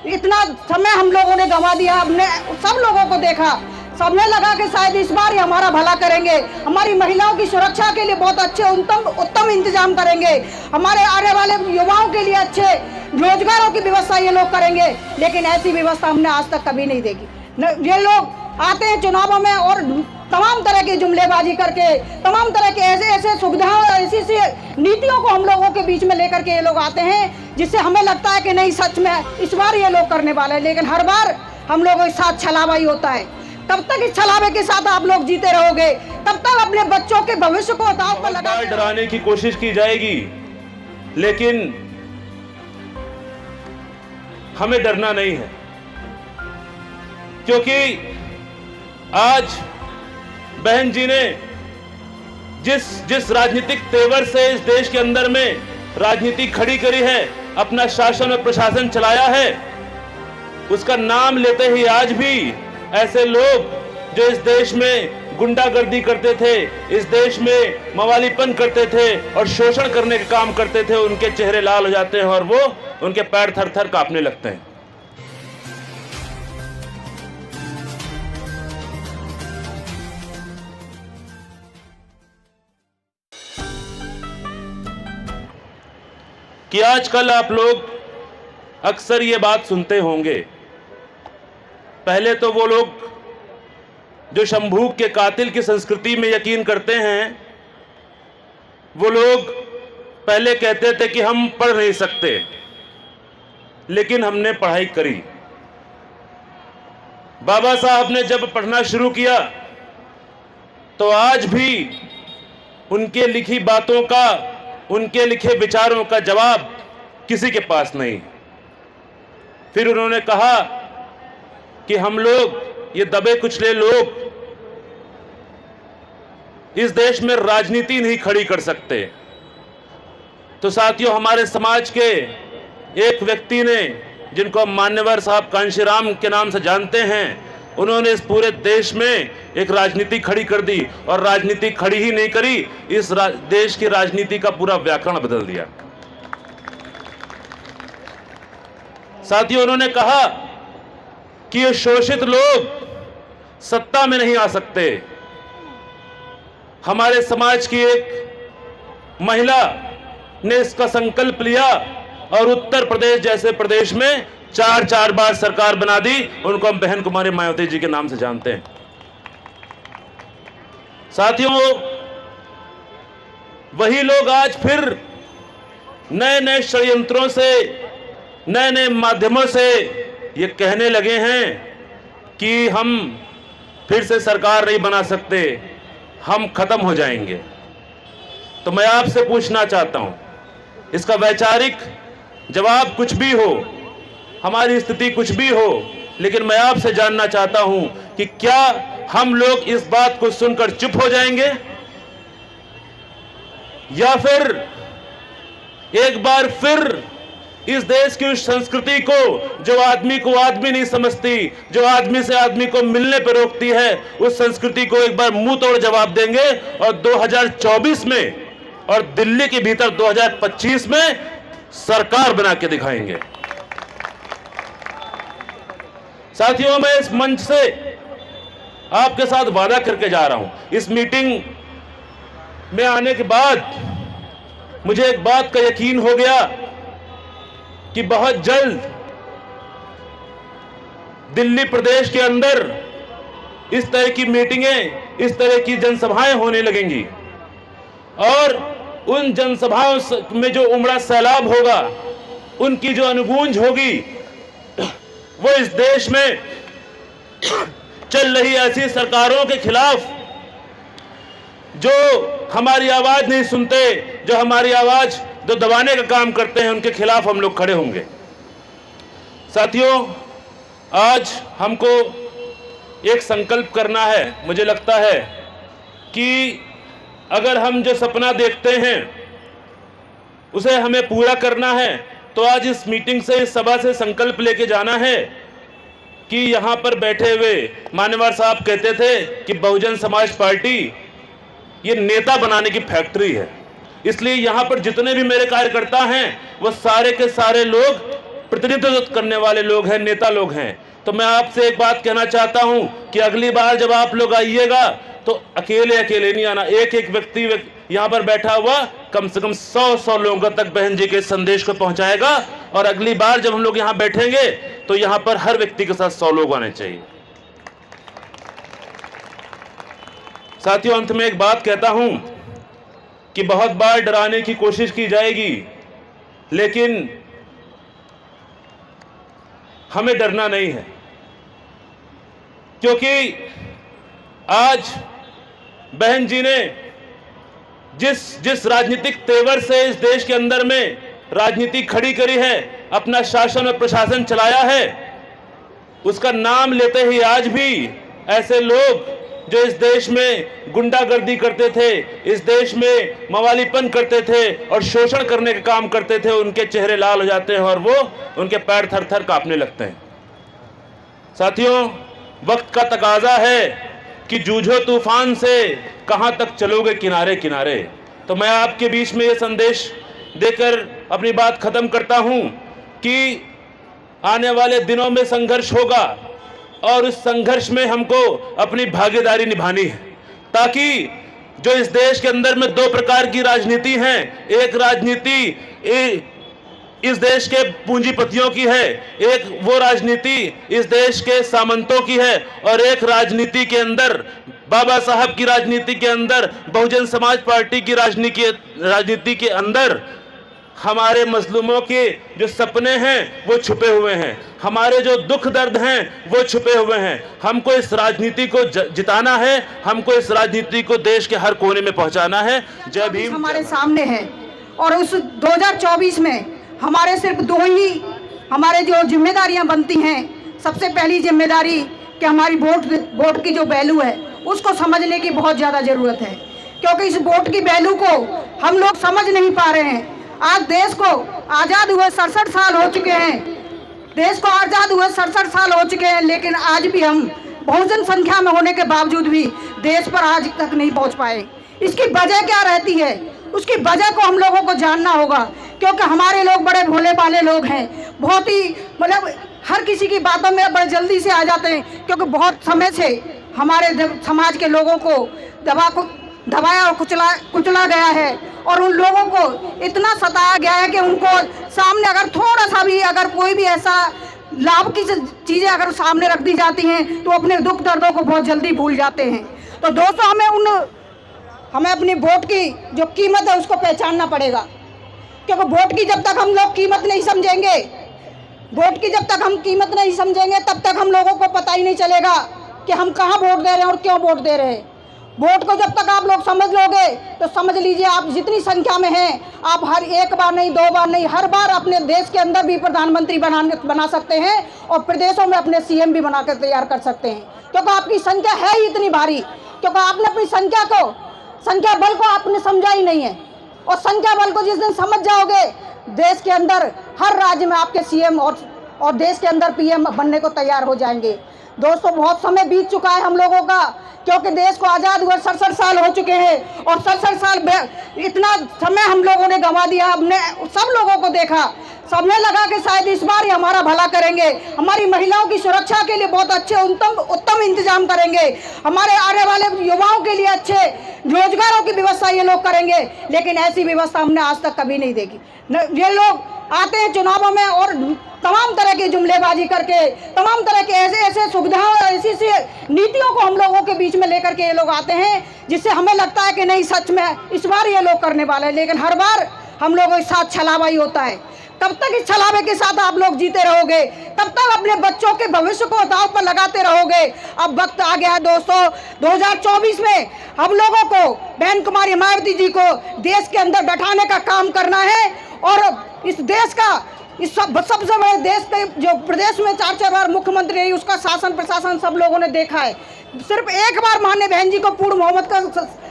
इतना समय हम लोगों ने गंवा दिया। हमने सब लोगों को देखा, सबने लगा कि शायद इस बार ही हमारा भला करेंगे, हमारी महिलाओं की सुरक्षा के लिए बहुत अच्छे उत्तम इंतजाम करेंगे, हमारे आने वाले युवाओं के लिए अच्छे रोजगारों की व्यवस्था ये लोग करेंगे। लेकिन ऐसी व्यवस्था हमने आज तक कभी नहीं देखी। ये लोग आते हैं चुनावों में और तमाम तरह की जुमलेबाजी करके, तमाम तरह के ऐसे सुविधाओं, ऐसी नीतियों को हम लोगों के बीच में लेकर के ये लोग आते हैं, जिससे हमें लगता है कि नहीं, सच में इस बार ये लोग करने वाले हैं। लेकिन हर बार हम लोगों के साथ छलावा ही होता है। तब तक इस छलावे के साथ आप लोग जीते रहोगे, तब तक अपने बच्चों के भविष्य को दांव पर लगा डराने की कोशिश की जाएगी, लेकिन हमें डरना नहीं है, क्योंकि आज बहन जी ने जिस राजनीतिक तेवर से इस देश के अंदर में राजनीति खड़ी करी है, अपना शासन और प्रशासन चलाया है, उसका नाम लेते ही आज भी ऐसे लोग जो इस देश में गुंडागर्दी करते थे, इस देश में मवालीपन करते थे और शोषण करने का काम करते थे, उनके चेहरे लाल हो जाते हैं और वो उनके पैर थर थर कांपने लगते हैं। कि आजकल आप लोग अक्सर ये बात सुनते होंगे, पहले तो वो लोग जो शंभूक के कातिल की संस्कृति में यकीन करते हैं, वो लोग पहले कहते थे कि हम पढ़ नहीं सकते, लेकिन हमने पढ़ाई करी। बाबा साहब ने जब पढ़ना शुरू किया तो आज भी उनके लिखी बातों का, उनके लिखे विचारों का जवाब किसी के पास नहीं। फिर उन्होंने कहा कि हम लोग, ये दबे कुचले लोग, इस देश में राजनीति नहीं खड़ी कर सकते। तो साथियों, हमारे समाज के एक व्यक्ति ने, जिनको हम मान्यवर साहब कांशीराम के नाम से जानते हैं, उन्होंने इस पूरे देश में एक राजनीति खड़ी कर दी, और राजनीति खड़ी ही नहीं करी, इस देश की राजनीति का पूरा व्याकरण बदल दिया। साथियों, उन्होंने कहा कि ये शोषित लोग सत्ता में नहीं आ सकते। हमारे समाज की एक महिला ने इसका संकल्प लिया और उत्तर प्रदेश जैसे प्रदेश में 4 बार सरकार बना दी। उनको हम बहन कुमारी मायावती जी के नाम से जानते हैं। साथियों, वही लोग आज फिर नए नए षड्यंत्रों से, नए नए माध्यमों से ये कहने लगे हैं कि हम फिर से सरकार नहीं बना सकते, हम खत्म हो जाएंगे। तो मैं आपसे पूछना चाहता हूं, इसका वैचारिक जवाब कुछ भी हो, हमारी स्थिति कुछ भी हो, लेकिन मैं आपसे जानना चाहता हूं कि क्या हम लोग इस बात को सुनकर चुप हो जाएंगे, या फिर एक बार फिर इस देश की उस संस्कृति को, जो आदमी को आदमी नहीं समझती, जो आदमी से आदमी को मिलने पर रोकती है, उस संस्कृति को एक बार मुंह तोड़ जवाब देंगे और 2024 में और दिल्ली के भीतर 2025 में सरकार बना के दिखाएंगे। साथियों, मैं इस मंच से आपके साथ वादा करके जा रहा हूं, इस मीटिंग में आने के बाद मुझे एक बात का यकीन हो गया कि बहुत जल्द दिल्ली प्रदेश के अंदर इस तरह की मीटिंगें, इस तरह की जनसभाएं होने लगेंगी, और उन जनसभाओं में जो उमड़ा सैलाब होगा, उनकी जो अनुगूंज होगी, वो इस देश में चल रही ऐसी सरकारों के खिलाफ जो हमारी आवाज नहीं सुनते, जो हमारी आवाज जो दबाने का काम करते हैं, उनके खिलाफ हम लोग खड़े होंगे। साथियों, आज हमको एक संकल्प करना है। मुझे लगता है कि अगर हम जो सपना देखते हैं उसे हमें पूरा करना है, तो आज इस मीटिंग से, इस सभा से संकल्प लेके जाना है कि यहां पर बैठे हुए मान्यवर साहब कहते थे कि बहुजन समाज पार्टी ये नेता बनाने की फैक्ट्री है, इसलिए यहां पर जितने भी मेरे कार्यकर्ता हैं वो सारे के सारे लोग प्रतिनिधित्व करने वाले लोग हैं, नेता लोग हैं। तो मैं आपसे एक बात कहना चाहता हूं कि अगली बार जब आप लोग आइएगा तो अकेले अकेले नहीं आना, एक एक व्यक्ति यहां पर बैठा हुआ कम से कम 100 लोगों तक बहन जी के संदेश को पहुंचाएगा। और अगली बार जब हम लोग यहां बैठेंगे तो यहां पर हर व्यक्ति के साथ 100 लोग आने चाहिए। साथियों, अंत में एक बात कहता हूं कि बहुत बार डराने की कोशिश की जाएगी, लेकिन हमें डरना नहीं है, क्योंकि आज बहन जी ने जिस राजनीतिक तेवर से इस देश के अंदर में राजनीति खड़ी करी है, अपना शासन और प्रशासन चलाया है, उसका नाम लेते ही आज भी ऐसे लोग जो इस देश में गुंडागर्दी करते थे, इस देश में मवालीपन करते थे और शोषण करने का काम करते थे, उनके चेहरे लाल हो जाते हैं और वो उनके पैर थर थर कांपने लगते हैं। साथियों, वक्त का तकाजा है कि जूझो तूफान से, कहां तक चलोगे किनारे किनारे। तो मैं आपके बीच में ये संदेश देकर अपनी बात खत्म करता हूं कि आने वाले दिनों में संघर्ष होगा और उस संघर्ष में हमको अपनी भागीदारी निभानी है, ताकि जो इस देश के अंदर में दो प्रकार की राजनीति है, एक राजनीति इस देश के पूंजीपतियों की है, एक वो राजनीति इस देश के सामंतों की है, और एक राजनीति के अंदर बाबा साहब की राजनीति के अंदर, बहुजन समाज पार्टी की राजनीति के अंदर हमारे मजलूमों के जो सपने हैं वो छुपे हुए हैं, हमारे जो दुख दर्द हैं वो छुपे हुए हैं। हमको इस राजनीति को जिताना है, हमको इस राजनीति को देश के हर कोने में पहुंचाना है। जय भीम हमारे सामने है और उस 2024 में हमारे सिर्फ दो ही हमारे जो जिम्मेदारियां बनती हैं। सबसे पहली जिम्मेदारी कि हमारी वोट की जो वैल्यू है उसको समझने की बहुत ज़्यादा ज़रूरत है, क्योंकि इस वोट की वैल्यू को हम लोग समझ नहीं पा रहे हैं। आज देश को आज़ाद हुए 67 साल हो चुके हैं, देश को आज़ाद हुए 67 साल हो चुके हैं, लेकिन आज भी हम बहुजन संख्या में होने के बावजूद भी देश पर आज तक नहीं पहुंच पाए। इसकी वजह क्या रहती है, उसकी वजह को हम लोगों को जानना होगा, क्योंकि हमारे लोग बड़े भोले भाले लोग हैं, बहुत ही मतलब हर किसी की बातों में बड़े जल्दी से आ जाते हैं, क्योंकि बहुत समय से हमारे समाज के लोगों को दबाया और कुचला गया है, और उन लोगों को इतना सताया गया है कि उनको सामने अगर थोड़ा सा भी अगर कोई भी ऐसा लाभ की चीज़ें अगर सामने रख दी जाती हैं तो अपने दुख दर्दों को बहुत जल्दी भूल जाते हैं। तो दोस्तों, हमें अपनी वोट की जो कीमत है उसको पहचानना पड़ेगा, क्योंकि वोट की जब तक हम लोग कीमत नहीं समझेंगे, वोट की जब तक हम कीमत नहीं समझेंगे तब तक हम लोगों को पता ही नहीं चलेगा कि हम कहाँ वोट दे रहे हैं और क्यों वोट दे रहे हैं। वोट को जब तक आप लोग समझ लोगे तो समझ लीजिए आप जितनी संख्या में हैं, आप हर एक बार नहीं, दो बार नहीं, हर बार अपने देश के अंदर भी प्रधानमंत्री बना सकते हैं और प्रदेशों में अपने सीएम भी बनाकर तैयार कर सकते हैं, क्योंकि आपकी संख्या है ही इतनी भारी, क्योंकि आपने अपनी संख्या बल को आपने समझा ही नहीं है। और संख्या बल को जिस दिन समझ जाओगे, देश के अंदर हर राज्य में आपके सीएम और देश के अंदर पीएम बनने को तैयार हो जाएंगे। दोस्तों, बहुत समय बीत चुका है हम लोगों का, क्योंकि देश को आज़ाद हुए 67 साल हो चुके हैं, और 67 साल इतना समय हम लोगों ने गंवा दिया। हमने सब लोगों को देखा, सबने लगा कि शायद इस बार ही हमारा भला करेंगे, हमारी महिलाओं की सुरक्षा के लिए बहुत अच्छे उत्तम इंतजाम करेंगे, हमारे आने वाले युवाओं के लिए अच्छे रोजगारों की व्यवस्था ये लोग करेंगे, लेकिन ऐसी व्यवस्था हमने आज तक कभी नहीं देखी। ये लोग आते हैं चुनावों में और तमाम तरह की जुमलेबाजी करके, तमाम तरह के ऐसे सुविधाओं और ऐसी नीतियों को हम लोगों के बीच में लेकर के ये लोग आते हैं, जिससे हमें लगता है कि नहीं, सच में इस बार ये लोग करने वाले हैं, लेकिन हर बार हम लोगों के साथ छलावा ही होता है। तब तक इस छलावे के साथ आप लोग जीते रहोगे, तब तक अपने बच्चों के भविष्य को दांव पर लगाते रहोगे। अब वक्त आ गया है दोस्तों, 2024 में हम लोगों को बहन कुमारी मायावती जी को देश के अंदर बैठाने का काम करना है, और इस देश का सबसे बड़े देश के जो प्रदेश में 4 बार मुख्यमंत्री रही, उसका शासन प्रशासन सब लोगों ने देखा है। सिर्फ एक बार माननीय बहन जी को पूर्ण बहुमत का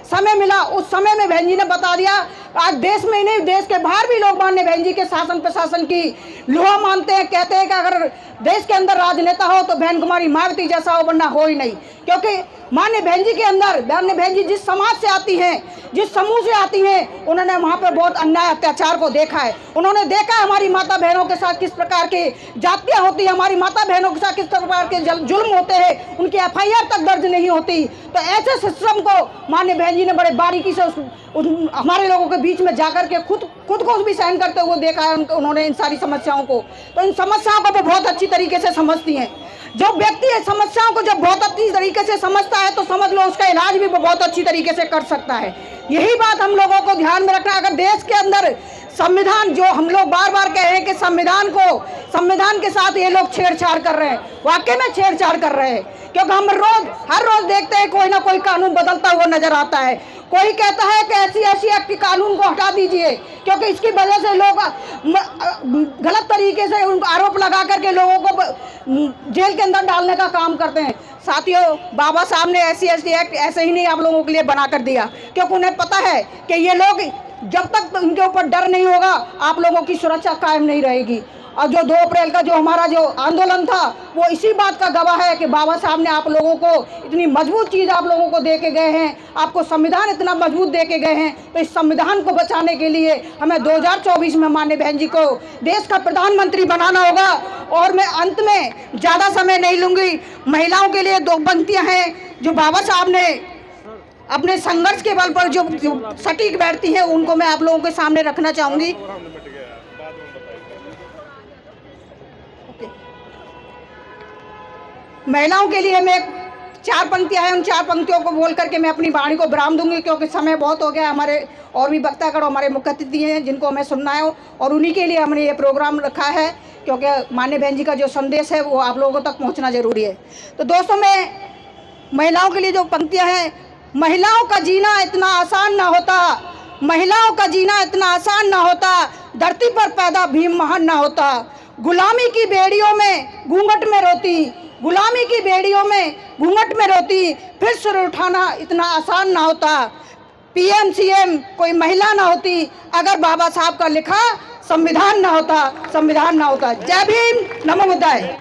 समय मिला उस समय में बहन जी ने बता दिया। आज देश में ही नहीं, देश के बाहर भी लोग माननीय बहन जी के शासन प्रशासन की लोहा मानते हैं। कहते हैं कि अगर देश के अंदर राजनेता हो तो बहन कुमारी मायावती जैसा हो, वरना हो ही नहीं। क्योंकि माननीय बहन जी के अंदर, माननीय बहन जी जिस समाज से आती हैं, जिस समूह से आती हैं, उन्होंने वहाँ पर बहुत अन्याय अत्याचार को देखा है। उन्होंने देखा है हमारी माता बहनों के साथ किस प्रकार की जातियाँ होती हैं, हमारी माता बहनों के साथ किस प्रकार के जुल्म होते हैं, उनकी FIR तक दर्ज नहीं होती। तो ऐसे सिस्टम को माननीय बहन जी ने बड़े बारीकी से हमारे लोगों के बीच में जाकर के खुद को भी सहन करते हुए देखा है उन्होंने इन सारी समस्याओं को। तो इन समस्याओं को वो बहुत अच्छी तरीके से समझती हैं। जो व्यक्ति है समस्याओं को जब बहुत अच्छी तरीके से समझता है तो समझ लो उसका इलाज भी वो बहुत अच्छी तरीके से कर सकता है। यही बात हम लोगों को ध्यान में रखना। अगर देश के अंदर संविधान, जो हम लोग बार बार कह रहे हैं कि संविधान के साथ ये लोग छेड़छाड़ कर रहे हैं, वाकई में छेड़छाड़ कर रहे हैं। क्योंकि हम हर रोज देखते हैं कोई ना कोई कानून बदलता हुआ नजर आता है। कोई कहता है कि ऐसी एक्ट कानून को हटा दीजिए क्योंकि इसकी वजह से लोग गलत तरीके से उनको आरोप लगा करके लोगों को जेल के अंदर डालने का काम करते हैं। साथियों, बाबा साहब ने SC ST एक्ट ऐसे ही नहीं आप लोगों के लिए बना कर दिया, क्योंकि उन्हें पता है कि ये लोग जब तक इनके ऊपर डर नहीं होगा आप लोगों की सुरक्षा कायम नहीं रहेगी। और जो 2 अप्रैल का जो हमारा जो आंदोलन था वो इसी बात का गवाह है कि बाबा साहब ने आप लोगों को इतनी मजबूत चीज़ आप लोगों को दे के गए हैं, आपको संविधान इतना मजबूत दे के गए हैं। तो इस संविधान को बचाने के लिए हमें 2024 में माननीय बहन जी को देश का प्रधानमंत्री बनाना होगा। और मैं अंत में ज़्यादा समय नहीं लूँगी। महिलाओं के लिए 2 पंक्तियाँ हैं जो बाबा साहब ने अपने संघर्ष के बल पर जो सटीक बैठती हैं, उनको मैं आप लोगों के सामने रखना चाहूँगी। महिलाओं के लिए मैं 4 पंक्तियां हैं, उन 4 पंक्तियों को बोल करके मैं अपनी वाणी को विराम दूंगी, क्योंकि समय बहुत हो गया। हमारे और भी वक्तागण, हमारे मुख्य अतिथि हैं जिनको हमें सुनना है और उन्हीं के लिए हमने ये प्रोग्राम रखा है, क्योंकि माननीय बहन जी का जो संदेश है वो आप लोगों तक पहुंचना जरूरी है। तो दोस्तों, मैं महिलाओं के लिए जो पंक्तियाँ हैं, महिलाओं का जीना इतना आसान ना होता, महिलाओं का जीना इतना आसान ना होता, धरती पर पैदा भीम महान ना होता, गुलामी की बेड़ियों में घूंघट में रोती, गुलामी की बेड़ियों में घूंघट में रोती, फिर सिर उठाना इतना आसान ना होता, PM CM कोई महिला ना होती, अगर बाबा साहब का लिखा संविधान ना होता, संविधान ना होता। जय भीम, नमो बुद्धाय।